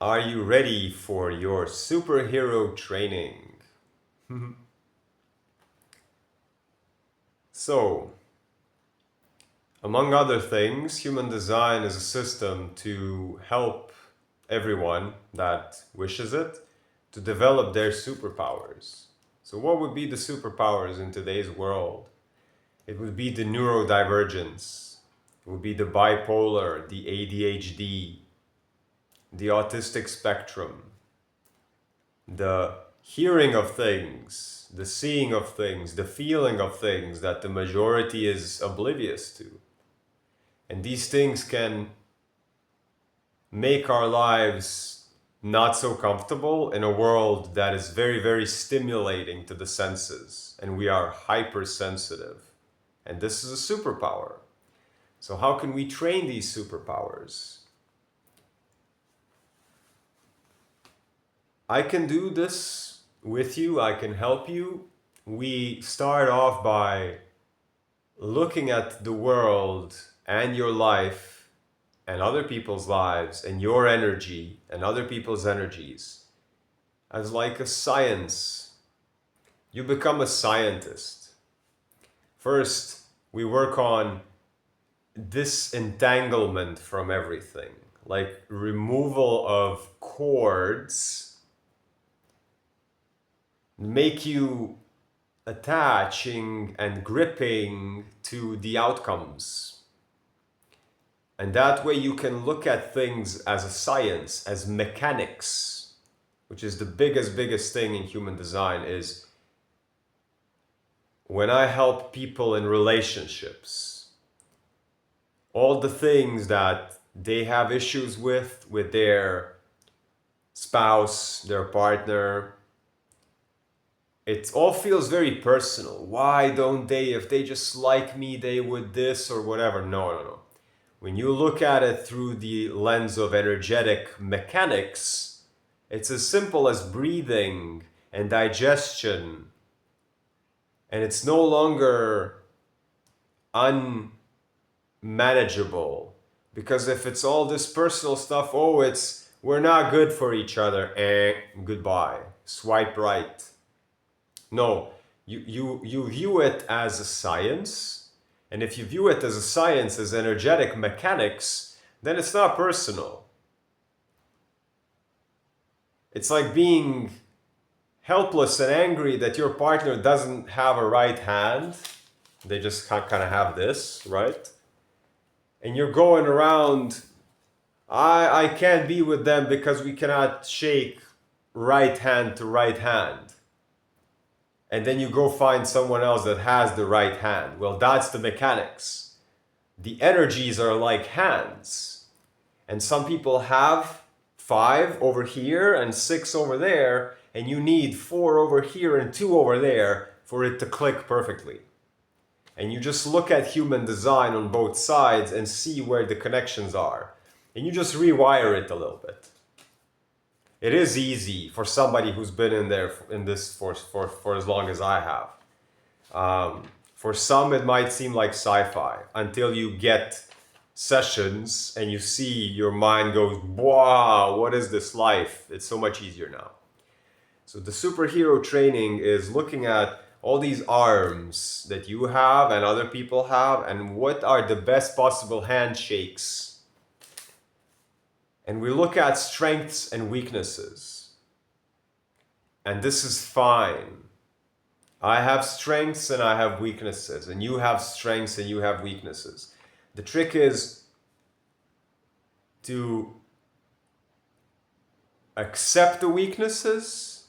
Are you ready for your superhero training? So, among other things, human design is a system to help everyone that wishes it to develop their superpowers. So, what would be the superpowers in today's world? It would be the neurodivergence, it would be the bipolar, the ADHD, the autistic spectrum, the hearing of things, the seeing of things, the feeling of things that the majority is oblivious to. And these things can make our lives not so comfortable in a world that is very, very stimulating to the senses. And we are hypersensitive. And this is a superpower. So, how can we train these superpowers? I can do this with you, I can help you. We start off by looking at the world and your life and other people's lives and your energy and other people's energies as like a science. You become a scientist. First, we work on disentanglement from everything, like removal of cords make you attaching and gripping to the outcomes. And that way you can look at things as a science, as mechanics, which is the biggest thing in human design. Is when I help people in relationships, all the things that they have issues with their spouse, their partner, it all feels very personal. Why don't they, if they just like me, they would this or whatever. No. When you look at it through the lens of energetic mechanics, it's as simple as breathing and digestion. And it's no longer unmanageable. Because if it's all this personal stuff, we're not good for each other, goodbye. Swipe right. No, you view it as a science, and if you view it as a science, as energetic mechanics, then it's not personal. It's like being helpless and angry that your partner doesn't have a right hand. They just kind of have this, right? And you're going around, I can't be with them because we cannot shake right hand to right hand. And then you go find someone else that has the right hand. Well, that's the mechanics. The energies are like hands. And some people have 5 over here and 6 over there, and you need 4 over here and 2 over there for it to click perfectly. And you just look at human design on both sides and see where the connections are. And you just rewire it a little bit. It is easy for somebody who's been in this for as long as I have. For some, it might seem like sci-fi until you get sessions and you see your mind goes, wow, what is this life? It's so much easier now. So the superhero training is looking at all these arms that you have and other people have, and what are the best possible handshakes. And we look at strengths and weaknesses. And this is fine. I have strengths and I have weaknesses, and you have strengths and you have weaknesses. The trick is to accept the weaknesses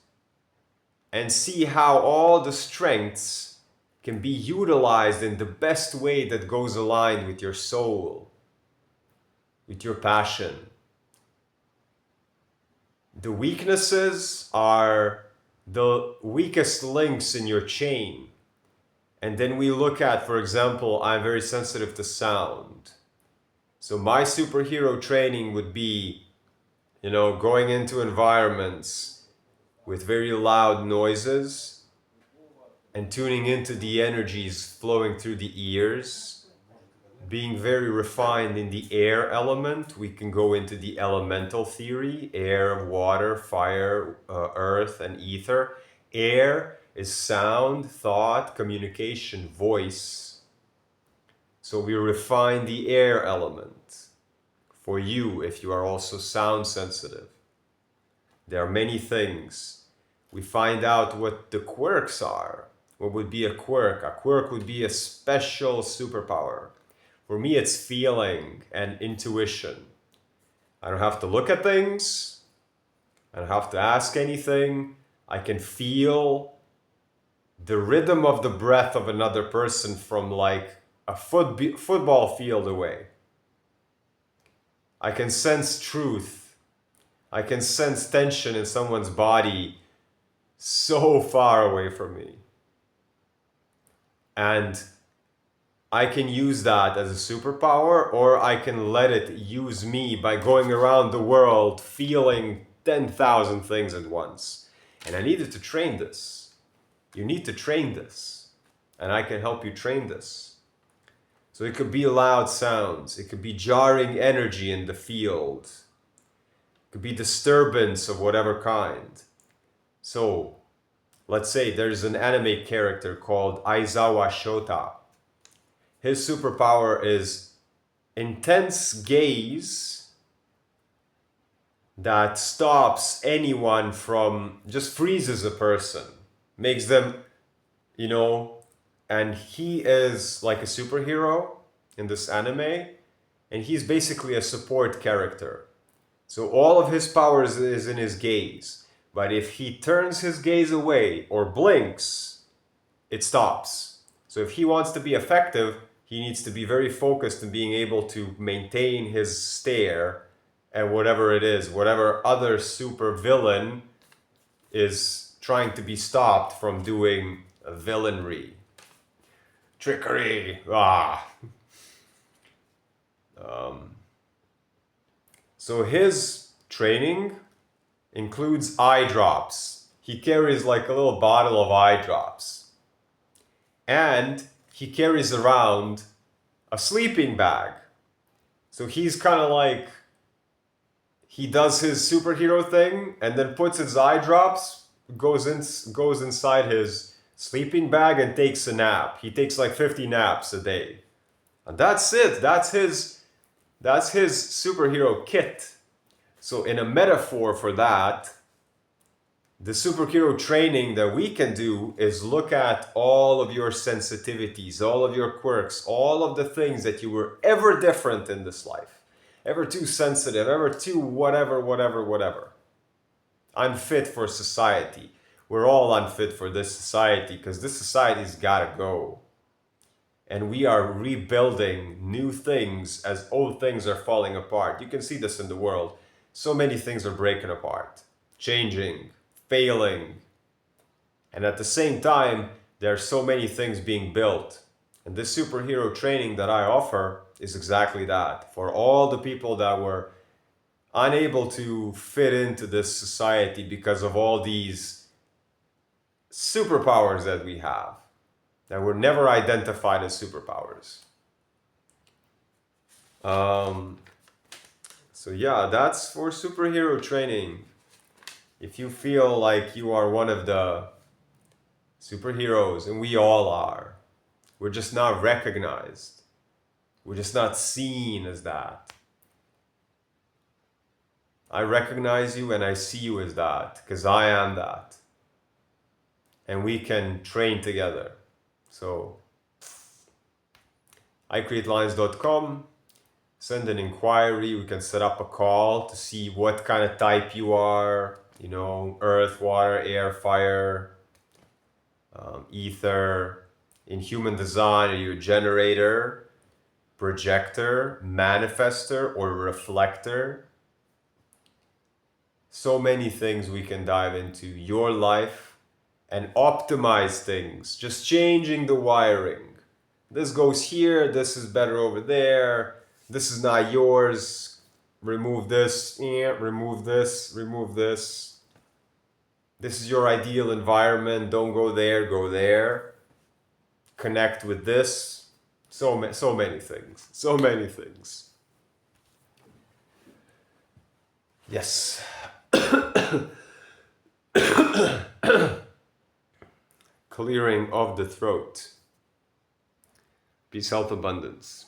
and see how all the strengths can be utilized in the best way that goes aligned with your soul, with your passion. The weaknesses are the weakest links in your chain. And then we look at, for example, I'm very sensitive to sound. So my superhero training would be, going into environments with very loud noises and tuning into the energies flowing through the ears being very refined in the air element, we can go into the elemental theory: air, water, fire, earth, and ether. Air is sound, thought, communication, voice. So we refine the air element for you if you are also sound sensitive. There are many things. We find out what the quirks are. What would be a quirk? A quirk would be a special superpower. For me, it's feeling and intuition. I don't have to look at things. I don't have to ask anything. I can feel the rhythm of the breath of another person from like a football field away. I can sense truth. I can sense tension in someone's body so far away from me. And I can use that as a superpower, or I can let it use me by going around the world feeling 10,000 things at once. And I needed to train this. You need to train this. And I can help you train this. So it could be loud sounds. It could be jarring energy in the field. It could be disturbance of whatever kind. So let's say there's an anime character called Aizawa Shota. His superpower is intense gaze that stops anyone from, just freezes a person, makes them, and he is like a superhero in this anime, and he's basically a support character. So all of his powers is in his gaze, but if he turns his gaze away or blinks, it stops. So if he wants to be effective, he needs to be very focused in being able to maintain his stare at whatever it is, whatever other super villain is trying to be stopped from doing villainry. Trickery. So his training includes eye drops. He carries like a little bottle of eye drops. And he carries around a sleeping bag. So he's kind of like, he does his superhero thing and then puts his eye drops, goes inside his sleeping bag and takes a nap. He takes like 50 naps a day. And that's it. That's his superhero kit. So in a metaphor for that, the superhero training that we can do is look at all of your sensitivities, all of your quirks, all of the things that you were ever different in this life, ever too sensitive, ever too whatever. Unfit for society. We're all unfit for this society because this society's gotta go. And we are rebuilding new things as old things are falling apart. You can see this in the world. So many things are breaking apart, changing, failing. And at the same time, there are so many things being built. And this superhero training that I offer is exactly that. For all the people that were unable to fit into this society because of all these superpowers that we have, that were never identified as superpowers. So yeah, that's for superhero training. If you feel like you are one of the superheroes, and we all are, we're just not recognized. We're just not seen as that. I recognize you and I see you as that, because I am that. And we can train together. So, icreatelines.com, send an inquiry, we can set up a call to see what kind of type you are, earth, water, air, fire, ether. In human design, are you a generator, projector, manifester, or reflector? So many things we can dive into your life and optimize things, just changing the wiring. This goes here, this is better over there, this is not yours, remove this, remove this, remove this. This is your ideal environment, don't go there, go there. Connect with this. So many things. So many things. Yes. Clearing of the throat. Peace, health, abundance.